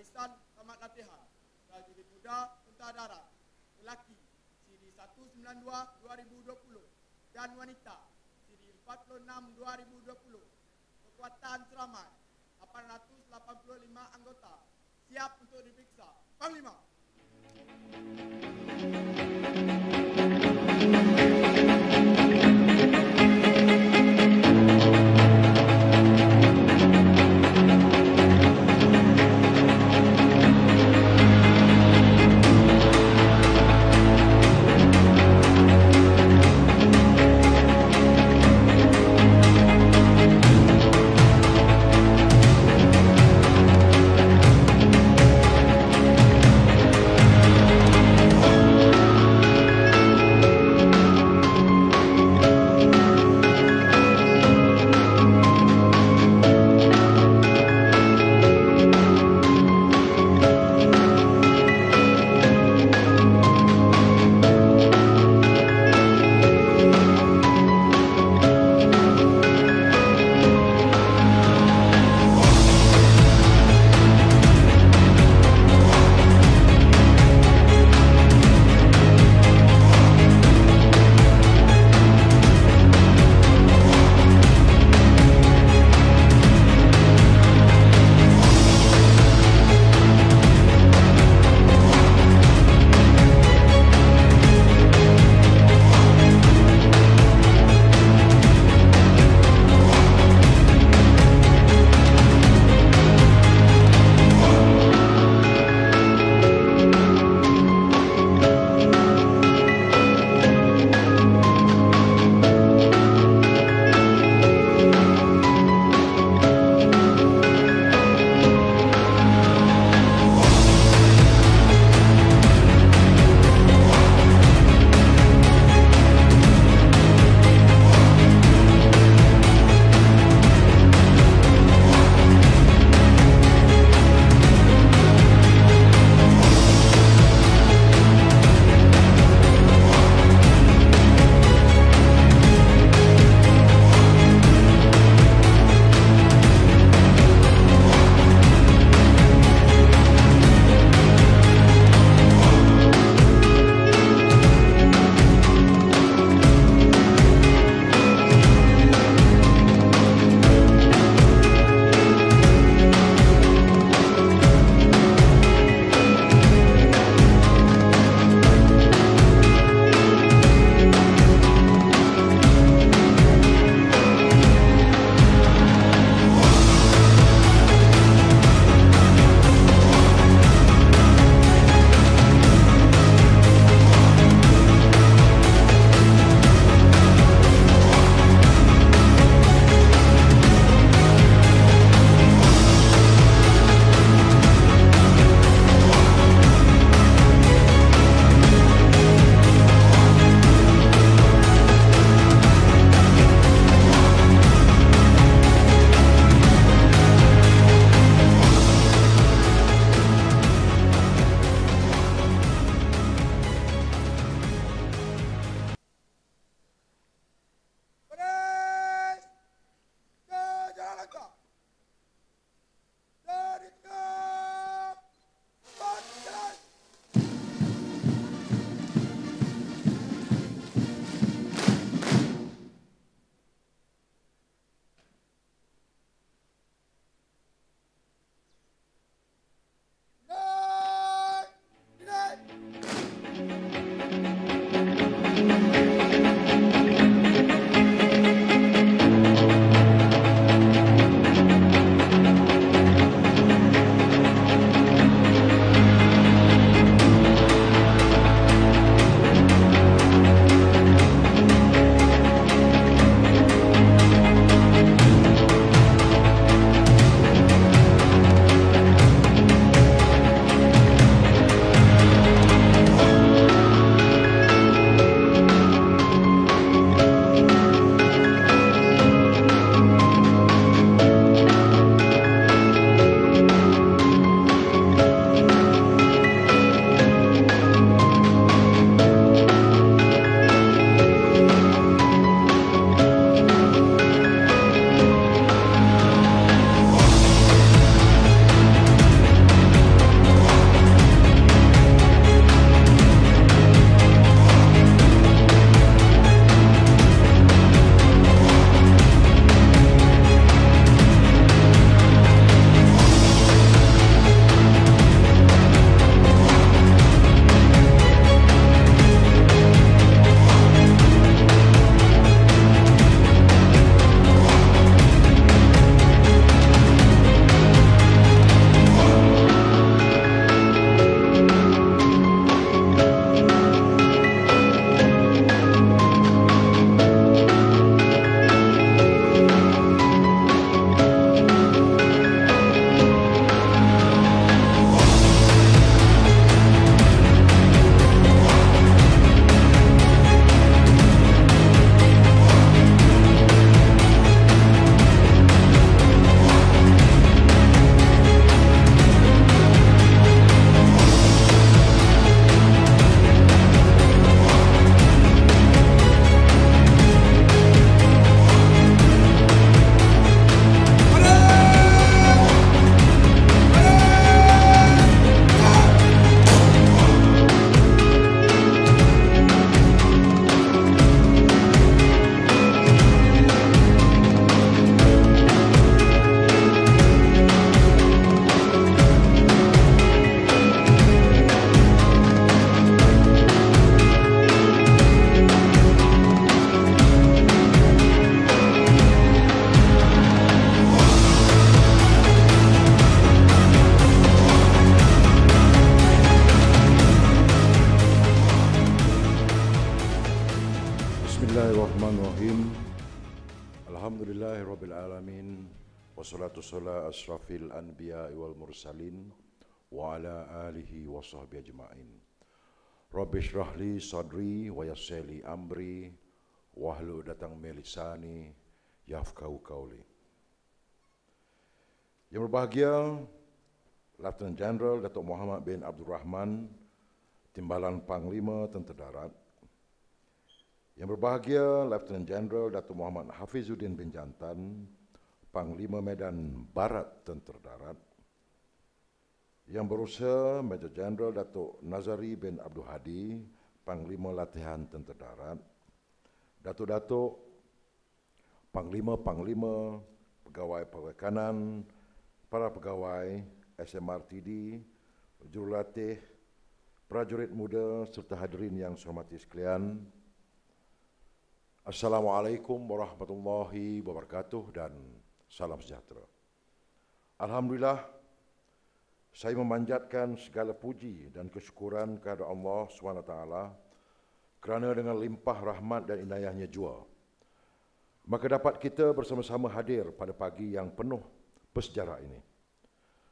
barisan tamat latihan. Prajurit muda tentara darat. Lelaki siri 192-2020 dan wanita siri 46-2020. Kekuatan selamat 885 anggota. Siap untuk diperiksa. Panglima. Bismillahirrahmanirrahim. Alhamdulillahirrabbilalamin. Wassalatu wassalamu asrafil anbiya wal mursalin wa ala alihi wa sahbihi ajma'in. Rabbi shrahli sadri wa yassirli amri wahlul 'uqdatam min lisani yafqahu qawli. Yang berbahagia Lieutenant General Datuk Muhammad bin Abdul Rahman, Timbalan Panglima Tentera Darat. Yang berbahagia Lieutenant General Datuk Muhammad Hafizuddin bin Jantan, Panglima Medan Barat Tentera Darat. Yang berusaha Major General Datuk Nazari bin Abdul Hadi, Panglima Latihan Tentera Darat. Datuk-datuk, Panglima-panglima, pegawai-pegawai kanan, para pegawai SMRTD, jurulatih, prajurit muda serta hadirin yang saya hormati sekalian. Assalamualaikum warahmatullahi wabarakatuh dan salam sejahtera. Alhamdulillah, saya memanjatkan segala puji dan kesyukuran kepada Allah SWT kerana dengan limpah rahmat dan inayahnya jua, maka dapat kita bersama-sama hadir pada pagi yang penuh bersejarah ini.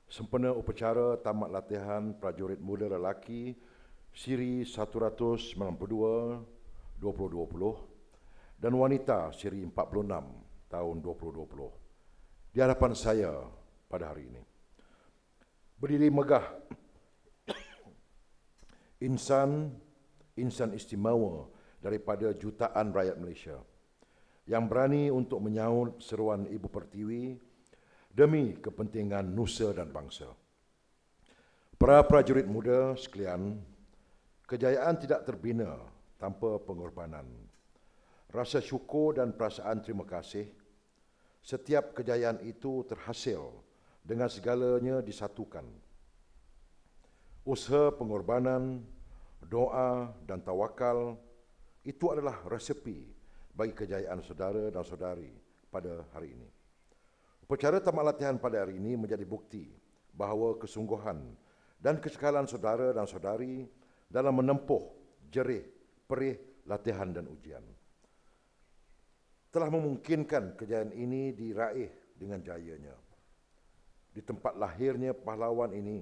Sempena upacara tamat latihan prajurit muda lelaki Siri 192 2020 dan wanita siri 46 tahun 2020 di hadapan saya pada hari ini. Berdiri megah insan istimewa daripada jutaan rakyat Malaysia yang berani untuk menyaut seruan Ibu Pertiwi demi kepentingan nusa dan bangsa. Para prajurit muda sekalian, kejayaan tidak terbina tanpa pengorbanan. Rasa syukur dan perasaan terima kasih, setiap kejayaan itu terhasil dengan segalanya disatukan. Usaha pengorbanan, doa dan tawakal, itu adalah resepi bagi kejayaan saudara dan saudari pada hari ini. Upacara tamat latihan pada hari ini menjadi bukti bahawa kesungguhan dan kecekalan saudara dan saudari dalam menempuh jerih, perih, latihan dan ujian telah memungkinkan kejayaan ini diraih dengan jayanya. Di tempat lahirnya pahlawan ini,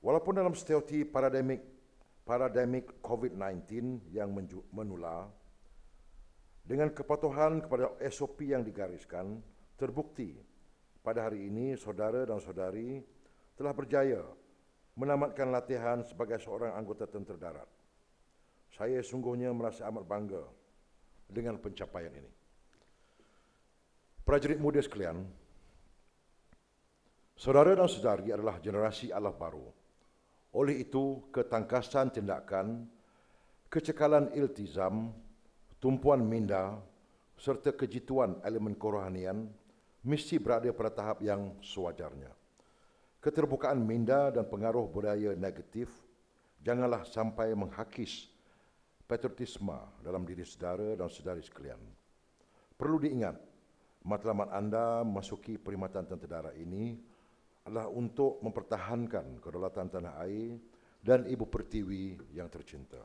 walaupun dalam situasi pandemik COVID-19 yang menular, dengan kepatuhan kepada SOP yang digariskan, terbukti pada hari ini saudara dan saudari telah berjaya menamatkan latihan sebagai seorang anggota tentera darat. Saya sungguhnya merasa amat bangga dengan pencapaian ini. Prajurit muda sekalian, saudara dan saudari adalah generasi Allah baru. Oleh itu, ketangkasan tindakan, kecekalan iltizam, tumpuan minda serta kejituan elemen kerohanian mesti berada pada tahap yang sewajarnya. Keterbukaan minda dan pengaruh budaya negatif janganlah sampai menghakis patriotisme dalam diri saudara dan saudari sekalian. Perlu diingat, matlamat anda memasuki perkhidmatan tentera darat ini adalah untuk mempertahankan kedaulatan tanah air dan Ibu Pertiwi yang tercinta.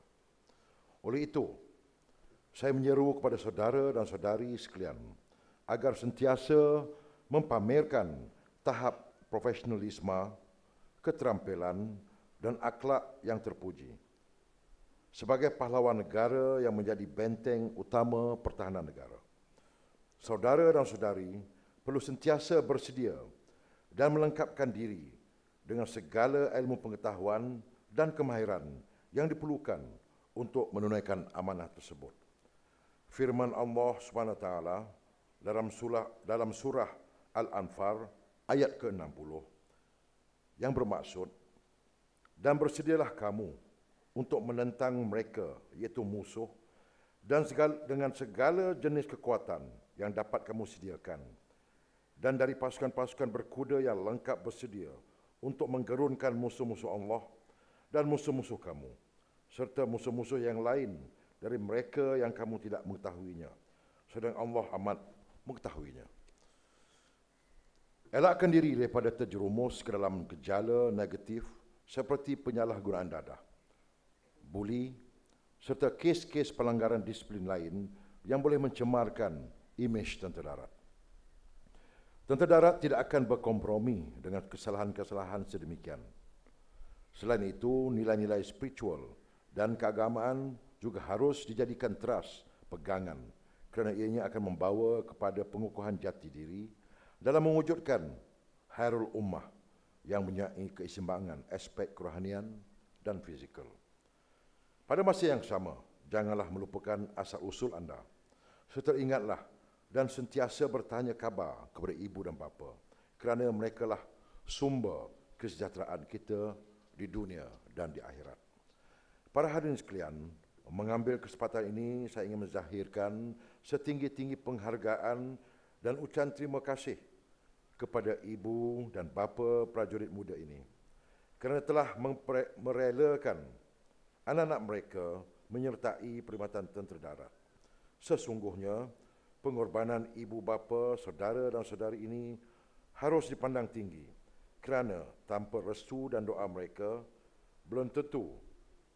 Oleh itu, saya menyeru kepada saudara dan saudari sekalian agar sentiasa mempamerkan tahap profesionalisme, keterampilan dan akhlak yang terpuji. Sebagai pahlawan negara yang menjadi benteng utama pertahanan negara, saudara dan saudari perlu sentiasa bersedia dan melengkapkan diri dengan segala ilmu pengetahuan dan kemahiran yang diperlukan untuk menunaikan amanah tersebut. Firman Allah SWT dalam surah Al-Anfal ayat ke-60 yang bermaksud, dan bersedialah kamu untuk menentang mereka, iaitu musuh, dan dengan segala jenis kekuatan yang dapat kamu sediakan, dan dari pasukan-pasukan berkuda yang lengkap bersedia untuk menggerunkan musuh-musuh Allah dan musuh-musuh kamu, serta musuh-musuh yang lain dari mereka yang kamu tidak mengetahuinya, sedang Allah amat mengetahuinya. Elakkan diri daripada terjerumus ke dalam gejala negatif seperti penyalahgunaan dadah, buli, serta kes-kes pelanggaran disiplin lain yang boleh mencemarkan imej tentera darat. Tentera darat tidak akan berkompromi dengan kesalahan-kesalahan sedemikian. Selain itu, nilai-nilai spiritual dan keagamaan juga harus dijadikan teras pegangan kerana ianya akan membawa kepada pengukuhan jati diri dalam mewujudkan Khairul Ummah yang mempunyai keseimbangan aspek kerohanian dan fizikal. Pada masa yang sama, janganlah melupakan asal-usul anda. Serta ingatlah dan sentiasa bertanya khabar kepada ibu dan bapa kerana mereka lah sumber kesejahteraan kita di dunia dan di akhirat. Para hadirin sekalian, mengambil kesempatan ini saya ingin menzahirkan setinggi-tinggi penghargaan dan ucapan terima kasih kepada ibu dan bapa prajurit muda ini kerana telah merelakan anak-anak mereka menyertai perkhidmatan tentera darat. Sesungguhnya, pengorbanan ibu bapa, saudara dan saudari ini harus dipandang tinggi kerana tanpa restu dan doa mereka, belum tentu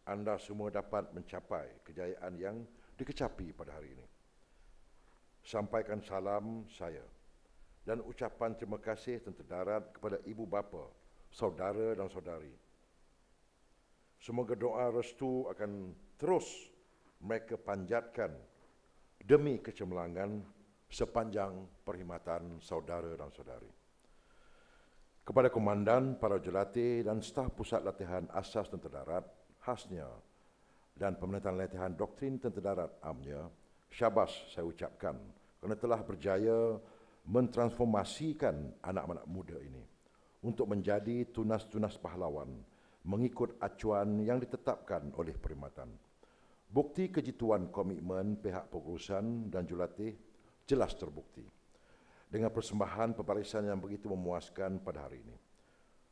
anda semua dapat mencapai kejayaan yang dikecapi pada hari ini. Sampaikan salam saya dan ucapan terima kasih tentera darat kepada ibu bapa, saudara dan saudari. Semoga doa restu akan terus mereka panjatkan demi kecemerlangan sepanjang perkhidmatan saudara dan saudari. Kepada komandan, para jurulatih dan staf pusat latihan asas tentera darat khasnya dan pemerintah latihan doktrin tentera darat amnya, syabas saya ucapkan kerana telah berjaya mentransformasikan anak-anak muda ini untuk menjadi tunas-tunas pahlawan mengikut acuan yang ditetapkan oleh perkhidmatan. Bukti kejituan komitmen pihak pengurusan dan jurulatih jelas terbukti dengan persembahan pembarisan yang begitu memuaskan pada hari ini.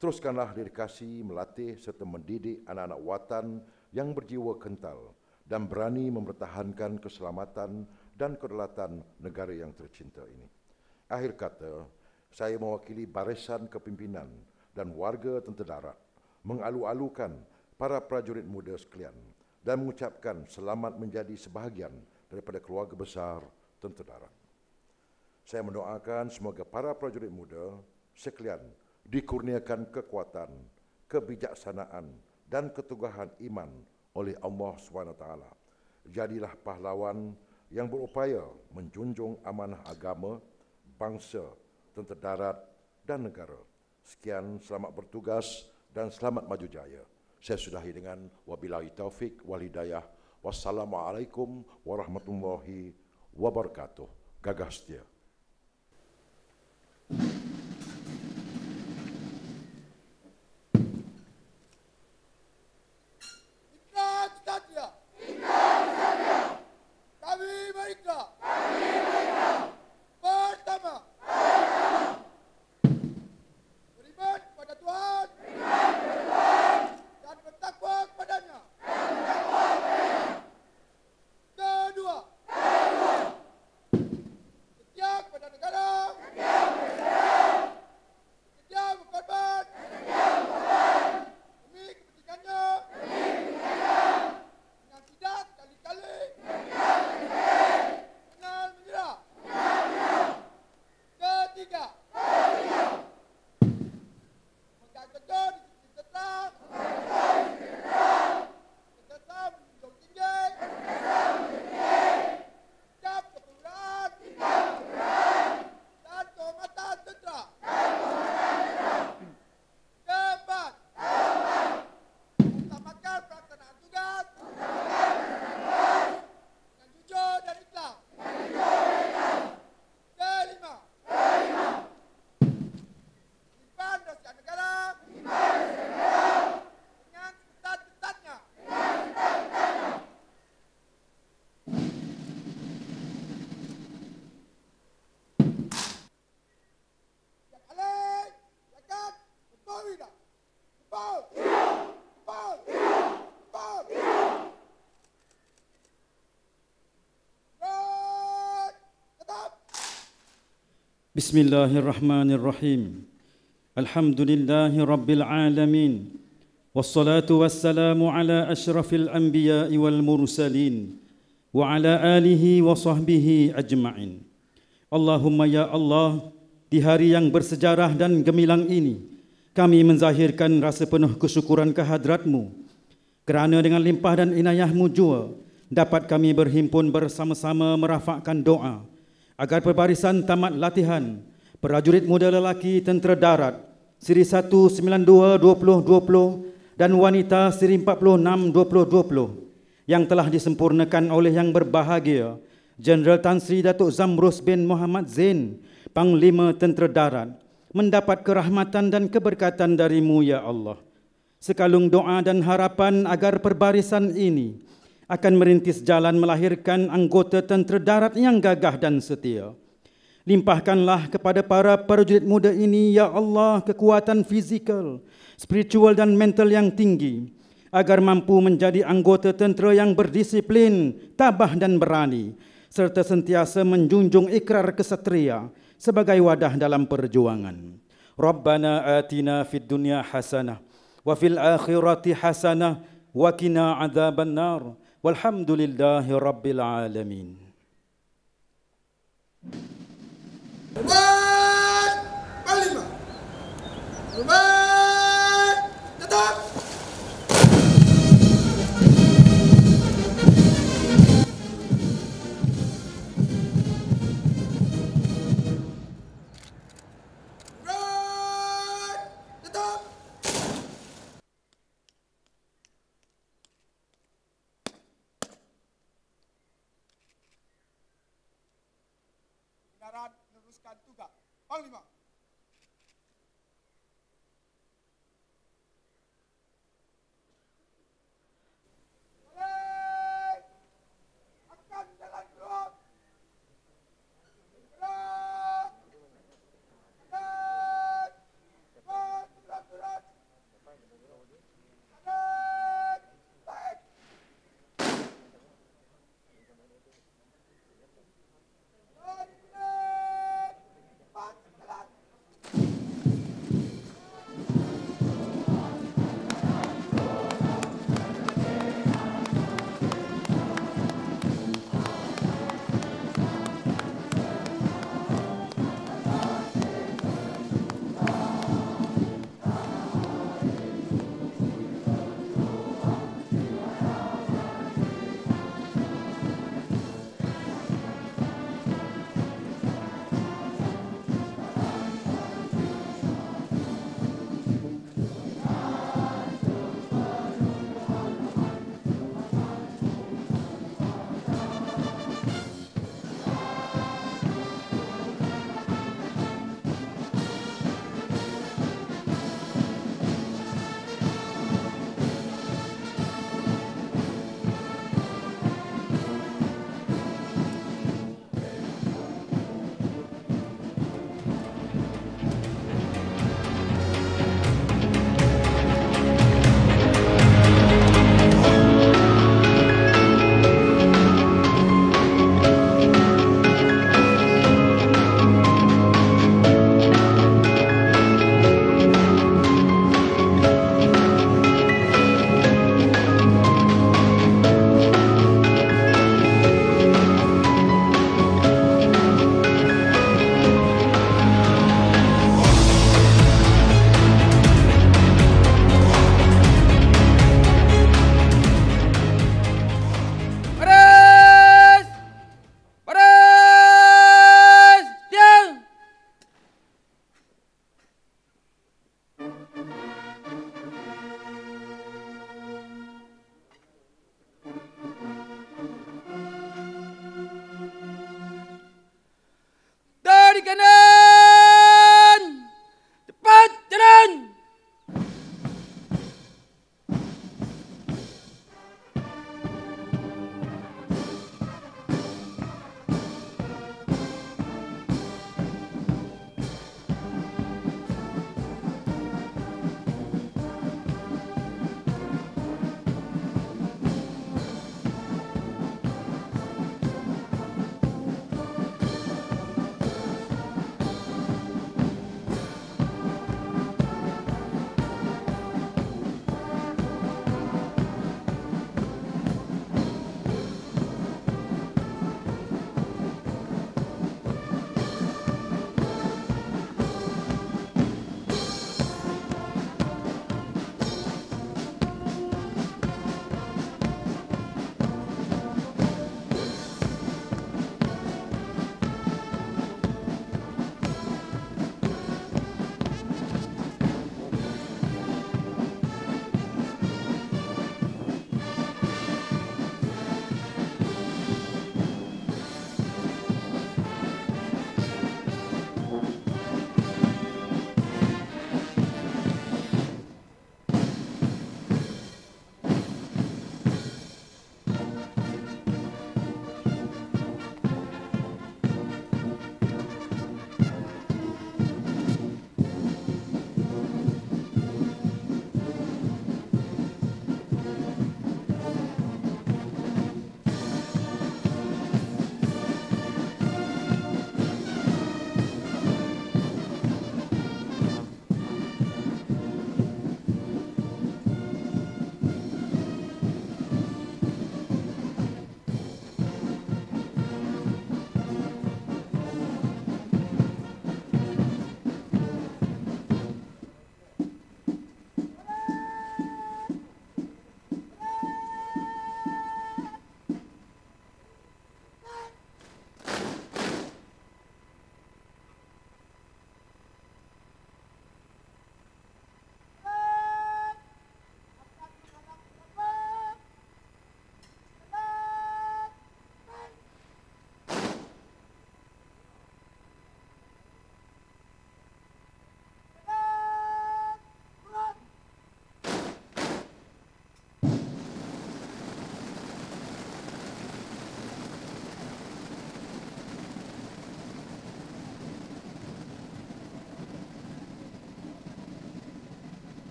Teruskanlah dedikasi melatih serta mendidik anak-anak watan yang berjiwa kental dan berani mempertahankan keselamatan dan kedaulatan negara yang tercinta ini. Akhir kata, saya mewakili barisan kepimpinan dan warga tentera darat mengalu-alukan para prajurit muda sekalian dan mengucapkan selamat menjadi sebahagian daripada keluarga besar tentera darat. Saya mendoakan semoga para prajurit muda sekalian dikurniakan kekuatan, kebijaksanaan dan keteguhan iman oleh Allah SWT. Jadilah pahlawan yang berupaya menjunjung amanah agama, bangsa, tentera darat dan negara. Sekian, selamat bertugas dan selamat maju jaya. Saya sudahi dengan wabillahi taufik wal hidayah. Wassalamualaikum warahmatullahi wabarakatuh. Gagah setia. Bismillahirrahmanirrahim. Alhamdulillahi rabbil alamin. والصلاة والسلام على أشرف الأنبياء والمرسلين وعلى آله وصحبه أجمعين. Allahumma ya Allah, di hari yang bersejarah dan gemilang ini, kami menzahirkan rasa penuh kesyukuran kehadrat-Mu kerana dengan limpah dan inayah-Mu jua dapat kami berhimpun bersama-sama merafakkan doa agar perbarisan tamat latihan prajurit muda lelaki tentera darat Siri 1 92 2020 dan wanita Siri 46 2020 yang telah disempurnakan oleh yang berbahagia Jeneral Tan Sri Datuk Zamrus bin Muhammad Zain, Panglima Tentera Darat, mendapat kerahmatan dan keberkatan dari-Mu ya Allah. Sekalung doa dan harapan agar perbarisan ini akan merintis jalan melahirkan anggota tentera darat yang gagah dan setia. Limpahkanlah kepada para prajurit muda ini ya Allah kekuatan fizikal, spiritual dan mental yang tinggi agar mampu menjadi anggota tentera yang berdisiplin, tabah dan berani, serta sentiasa menjunjung ikrar kesatria sebagai wadah dalam perjuangan. Rabbana atina fid dunya hasanah wa fil akhirati hasanah wa qina adzabannar walhamdulillahi rabbil alamin. Hormat Panglima. Hormat tetap. Darat meneruskan tugas. Panglima. Balik. Akan jalan keluar. Gerak. Kanan. Berat-berat. Kanan. Baik. Pas, jalan.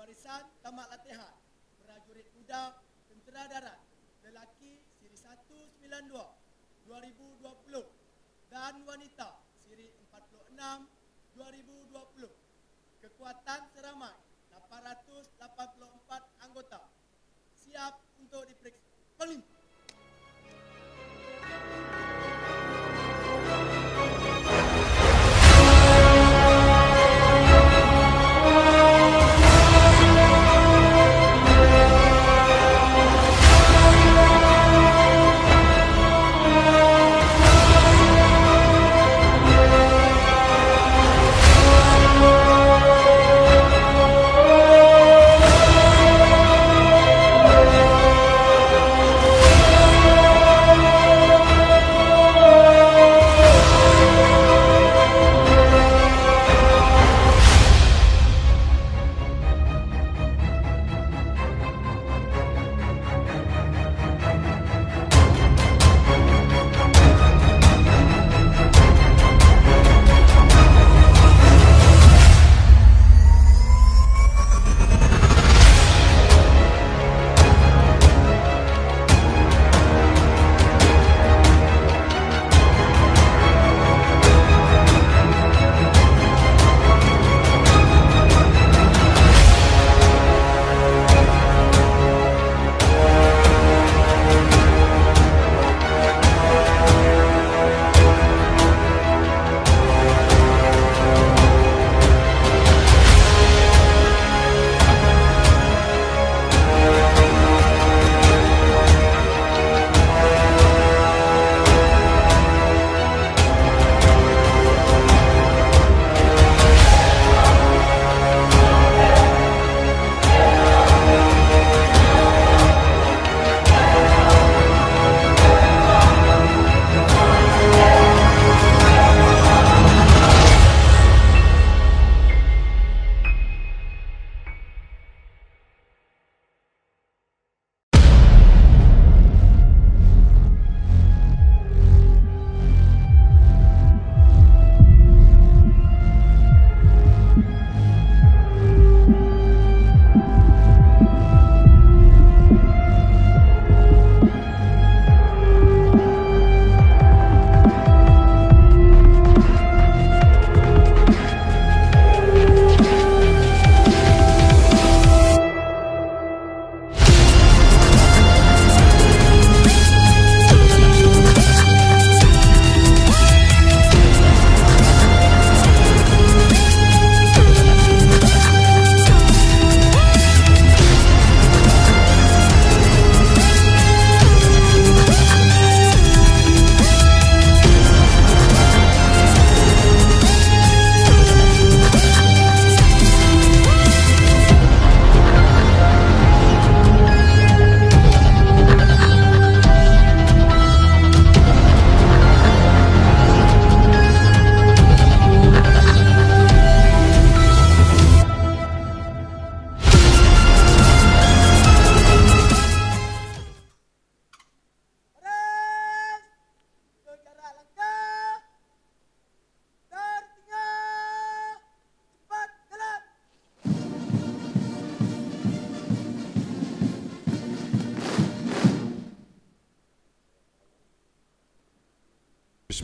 barisan tamat latihan prajurit muda Tentera Darat lelaki siri 192 2020 dan wanita siri 46 2020. Kekuatan seramai 884 anggota. Siap untuk diperiksa. Panglima.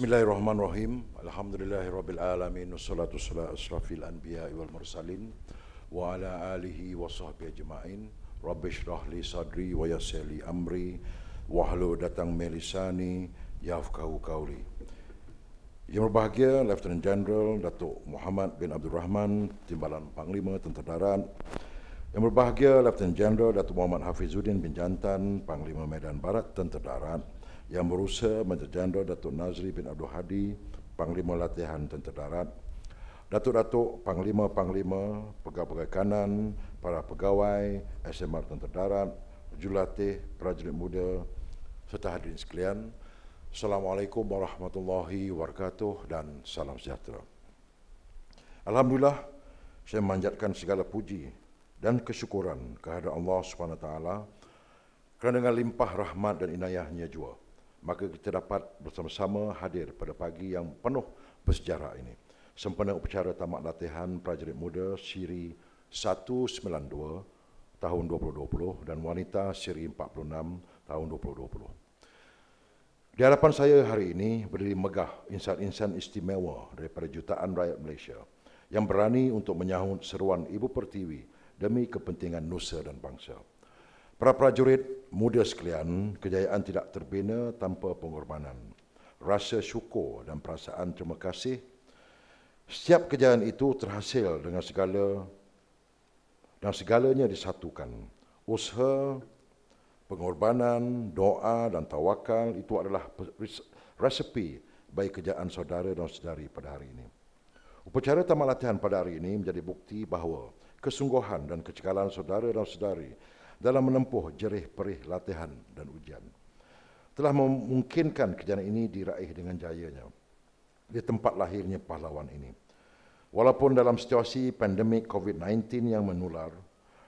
Bismillahirrahmanirrahim. Alhamdulillahirabbil alamin wassalatu wassalamu asrafil anbiya'i wal mursalin wa ala alihi wa sahbihi ajma'in. Rabbi shrah li sadri wa yassir li amri wahlul 'uqdatam min lisani yafqahu qawli. Yang berbahagia Lieutenant General Datuk Muhammad bin Abdul Rahman, Timbalan Panglima Tentera Darat. Yang berbahagia Lieutenant General Datuk Muhammad Hafizuddin bin Jantan, Panglima Medan Barat Tentera Darat. Yang berusaha Major Jeneral Datuk Nazri bin Abdul Hadi, Panglima Latihan Tentera Darat, Datuk-Datuk Panglima-Panglima, Pegawai Kanan, para pegawai SMR Tentera Darat, Jurulatih, prajurit muda, serta hadirin sekalian. Assalamualaikum warahmatullahi wabarakatuh dan salam sejahtera. Alhamdulillah, saya memanjatkan segala puji dan kesyukuran kehadirat Allah SWT kerana dengan limpah rahmat dan inayahnya jua, maka kita dapat bersama-sama hadir pada pagi yang penuh bersejarah ini. Sempena upacara tamat latihan prajurit muda siri 192 tahun 2020 dan wanita seri 46 tahun 2020. Di hadapan saya hari ini berdiri megah insan-insan istimewa daripada jutaan rakyat Malaysia yang berani untuk menyahut seruan Ibu Pertiwi demi kepentingan nusa dan bangsa. Para prajurit muda sekalian, kejayaan tidak terbina tanpa pengorbanan. Rasa syukur dan perasaan terima kasih, setiap kejayaan itu terhasil dengan segalanya disatukan. Usaha, pengorbanan, doa dan tawakal itu adalah resepi bagi kejayaan saudara dan saudari pada hari ini. Upacara tamat latihan pada hari ini menjadi bukti bahawa kesungguhan dan kecekalan saudara dan saudari dalam menempuh jerih perih latihan dan ujian telah memungkinkan kejayaan ini diraih dengan jayanya di tempat lahirnya pahlawan ini. Walaupun dalam situasi pandemik COVID-19 yang menular,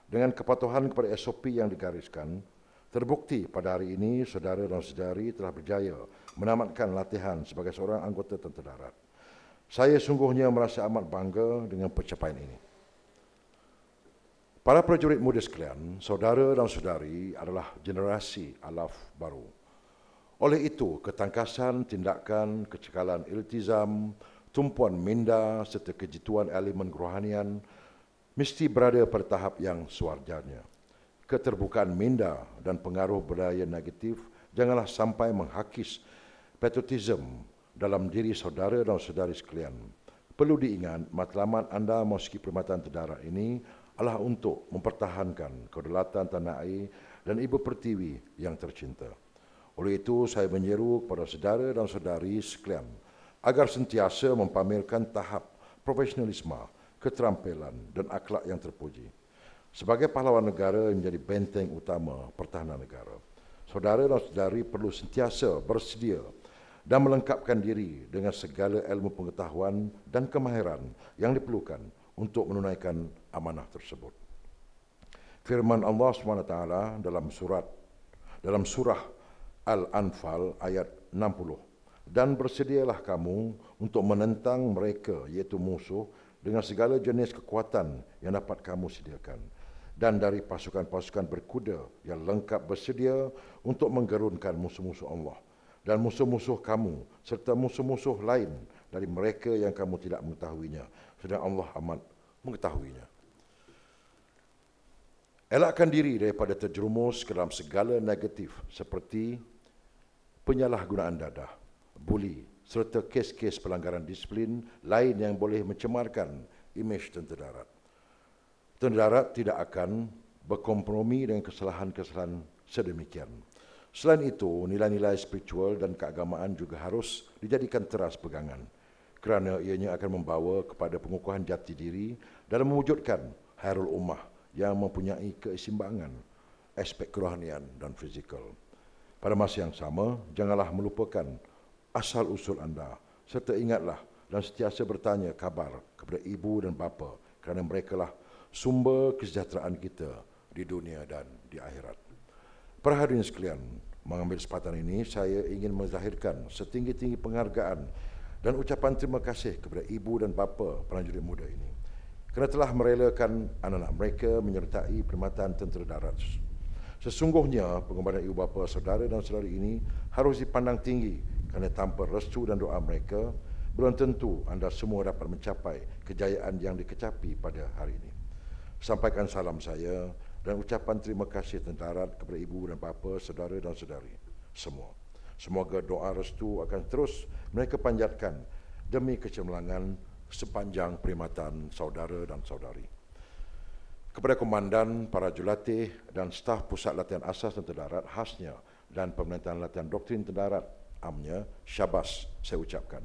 dengan kepatuhan kepada SOP yang digariskan, terbukti pada hari ini saudara dan saudari telah berjaya menamatkan latihan sebagai seorang anggota tentera darat. Saya sungguhnya merasa amat bangga dengan pencapaian ini. Para prajurit muda sekalian, saudara dan saudari adalah generasi alaf baru. Oleh itu, ketangkasan, tindakan, kecekalan iltizam, tumpuan minda serta kejituan elemen kerohanian mesti berada pada tahap yang sewajarnya. Keterbukaan minda dan pengaruh budaya negatif janganlah sampai menghakis patriotisme dalam diri saudara dan saudari sekalian. Perlu diingat, matlamat anda memasuki perkhidmatan tentera ini adalah untuk mempertahankan kedaulatan tanah air dan Ibu Pertiwi yang tercinta. Oleh itu, saya menyeru kepada saudara dan saudari sekalian agar sentiasa mempamerkan tahap profesionalisme, keterampilan dan akhlak yang terpuji. Sebagai pahlawan negara yang menjadi benteng utama pertahanan negara, saudara dan saudari perlu sentiasa bersedia dan melengkapkan diri dengan segala ilmu pengetahuan dan kemahiran yang diperlukan untuk menunaikan amanah tersebut. Firman Allah SWT dalam surah Al-Anfal ayat 60, dan bersedialah kamu untuk menentang mereka, iaitu musuh, dengan segala jenis kekuatan yang dapat kamu sediakan, dan dari pasukan-pasukan berkuda yang lengkap bersedia untuk menggerunkan musuh-musuh Allah dan musuh-musuh kamu serta musuh-musuh lain dari mereka yang kamu tidak mengetahuinya, sedang Allah amat mengetahuinya. Elakkan diri daripada terjerumus ke dalam segala negatif seperti penyalahgunaan dadah, buli serta kes-kes pelanggaran disiplin lain yang boleh mencemarkan imej tentera darat. Tentera darat tidak akan berkompromi dengan kesalahan-kesalahan sedemikian. Selain itu, nilai-nilai spiritual dan keagamaan juga harus dijadikan teras pegangan, kerana ianya akan membawa kepada pengukuhan jati diri dalam mewujudkan hairul ummah yang mempunyai keseimbangan aspek kerohanian dan fizikal. Pada masa yang sama, janganlah melupakan asal-usul anda serta ingatlah dan sentiasa bertanya kabar kepada ibu dan bapa, kerana merekalah sumber kesejahteraan kita di dunia dan di akhirat. Para hadirin sekalian, mengambil kesempatan ini saya ingin menzahirkan setinggi-tinggi penghargaan dan ucapan terima kasih kepada ibu dan bapa prajurit muda ini kerana telah merelakan anak-anak mereka menyertai perkhidmatan tentera darat. Sesungguhnya pengorbanan ibu bapa, saudara dan saudari ini harus dipandang tinggi, kerana tanpa restu dan doa mereka belum tentu anda semua dapat mencapai kejayaan yang dikecapi pada hari ini. Sampaikan salam saya dan ucapan terima kasih tentera kepada ibu dan bapa, saudara dan saudari semua. Semoga doa restu akan terus mereka panjatkan demi kecemerlangan sepanjang perkhidmatan saudara dan saudari. Kepada komandan, para jurulatih dan staf pusat latihan asas tentera darat khasnya dan pemerintahan latihan doktrin tentera darat amnya, syabas saya ucapkan,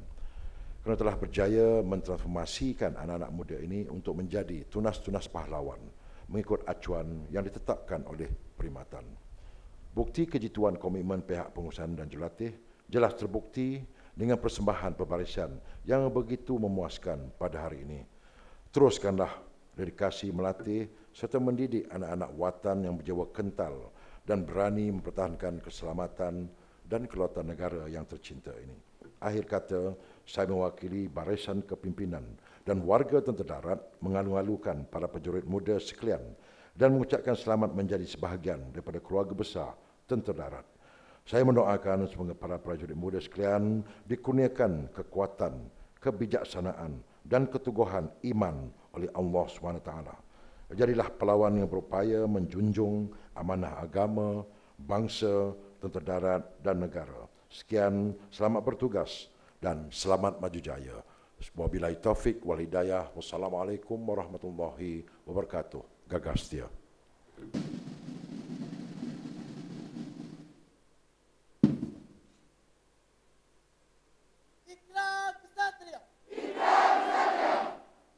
kerana telah berjaya mentransformasikan anak-anak muda ini untuk menjadi tunas-tunas pahlawan mengikut acuan yang ditetapkan oleh perkhidmatan. Bukti kejituan komitmen pihak pengurusan dan jurulatih jelas terbukti dengan persembahan pembarisan yang begitu memuaskan pada hari ini. Teruskanlah dedikasi melatih serta mendidik anak-anak watan yang berjiwa kental dan berani mempertahankan keselamatan dan kedaulatan negara yang tercinta ini. Akhir kata, saya mewakili barisan kepimpinan dan warga tentera darat mengalu-alukan para prajurit muda sekalian dan mengucapkan selamat menjadi sebahagian daripada keluarga besar tentera darat. Saya mendoakan semoga para prajurit muda sekalian dikurniakan kekuatan, kebijaksanaan dan keteguhan iman oleh Allah SWT. Jadilah pahlawan yang berupaya menjunjung amanah agama, bangsa, tentera darat dan negara. Sekian, selamat bertugas dan selamat maju jaya. Wabillahi taufik wal hidayah. Wassalamualaikum warahmatullahi wabarakatuh. Gagas setia. Ikrar Kesatria.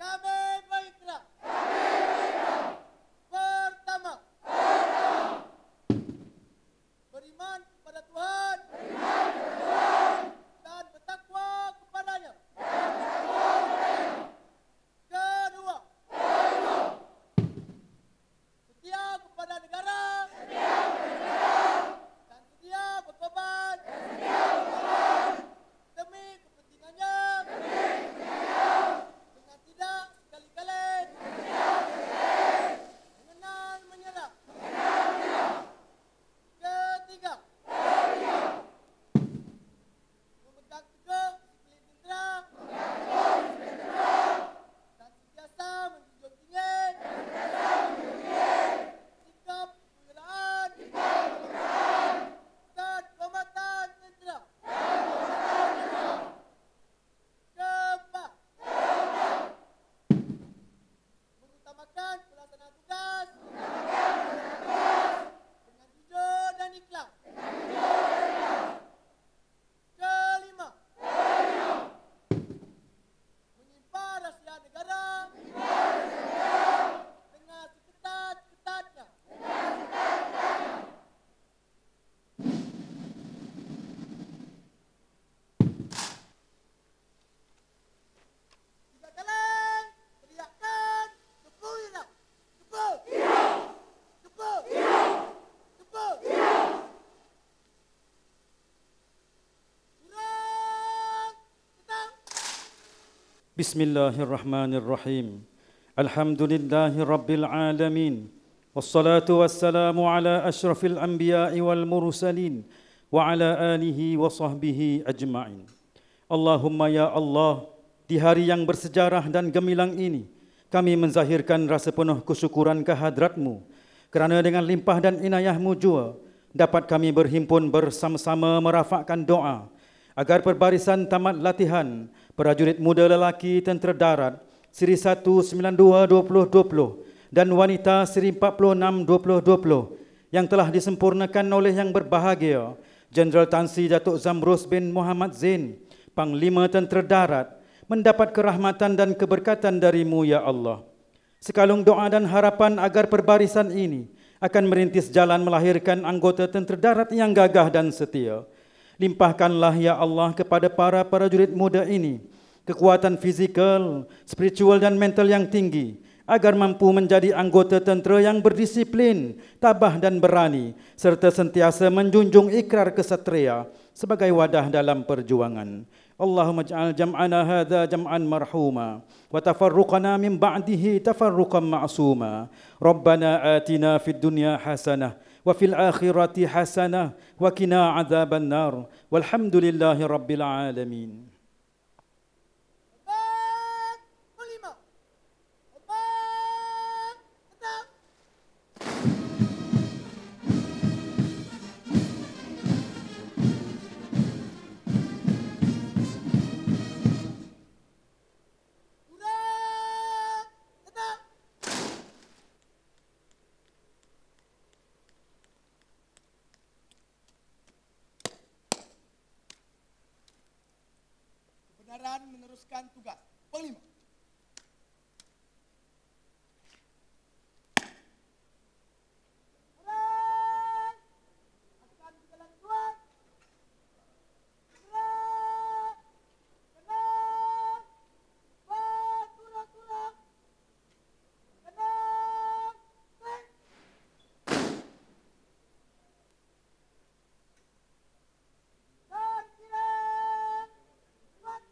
Kami berikrar. Pertama. Beriman kepada Tuhan. Dan bertakwa kepadanya. Kedua. Setia kepada negara. Dan setia berkorban. Demi kepentingannya. Dengan tidak sekali-kali. Mengenal menyerah. Ketiga. Memegang teguh disiplin tentera. Dan sentiasa menjunjung tinggi. Sikap kewilaan. Dan kehormatan tentera. Keempat. Mengutamakan pelaksanaan tugas. Dengan jujur dan ikhlas. Kelima. Menyimpan rahsia negara. Dengan seketat-ketatnya. Tiga kali teriakkan Tepuh Iraq. Tepuh. Tepuh. Tepuh. Kurang. Tetap. Bismillahirrahmanirrahim. Alhamdulillahi rabbil alamin. Wassalatu wassalamu ala asyrafil anbiya'i wal mursalin wa ala alihi wa sahbihi ajma'in. Allahumma ya Allah, di hari yang bersejarah dan gemilang ini, kami menzahirkan rasa penuh kesyukuran kehadrat-Mu kerana dengan limpah dan inayah-Mu jua dapat kami berhimpun bersama-sama merafakkan doa agar perbarisan tamat latihan prajurit muda lelaki tentera darat Siri 1 92 2020 dan wanita Siri 46 2020 yang telah disempurnakan oleh yang berbahagia Jeneral Tan Sri Datuk Zamrus bin Muhammad Zain, Panglima Tentera Darat, mendapat kerahmatan dan keberkatan dari-Mu ya Allah. Sekalung doa dan harapan agar perbarisan ini akan merintis jalan melahirkan anggota tentera darat yang gagah dan setia. Limpahkanlah ya Allah kepada para prajurit muda ini kekuatan fizikal, spiritual dan mental yang tinggi agar mampu menjadi anggota tentera yang berdisiplin, tabah dan berani serta sentiasa menjunjung ikrar kesatria sebagai wadah dalam perjuangan. Allahumma ij'al jam'ana hadza jam'an marhuma wa tafarruqana min ba'dihi tafarruqan ma'suma. Rabbana atina fid dunya hasanah wa fil akhirati hasanah wa qina adzaban nar. Walhamdulillahi rabbil alamin. Obat. Kelima. Obat. Tetap. Kurang. Tetap. Kebenaran meneruskan tugas. Panglima. Kurang. Akan berjalan kuat. Kurang. Tenang. Kurang. Tenang. Baik. Dan kira. Kuat.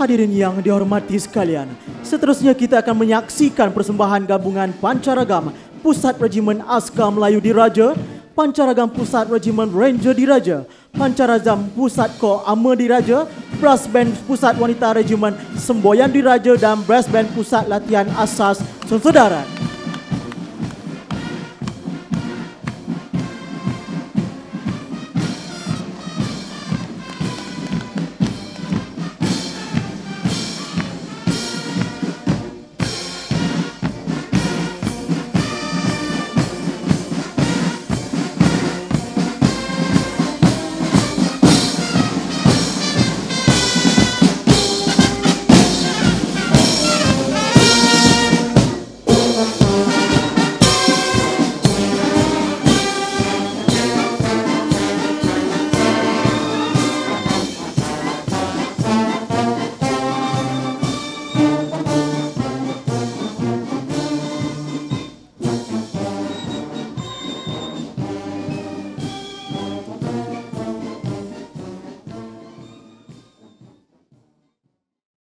Hadirin yang dihormati sekalian, seterusnya kita akan menyaksikan persembahan gabungan Pancaragam Pusat Regimen Askar Melayu Diraja, Pancaragam Pusat Regimen Ranger Diraja, Pancaragam Pusat Kor Armor Diraja, Brass Band Pusat Wanita Regimen Semboyan Diraja dan Brass Band Pusat Latihan Asas Sensodaran.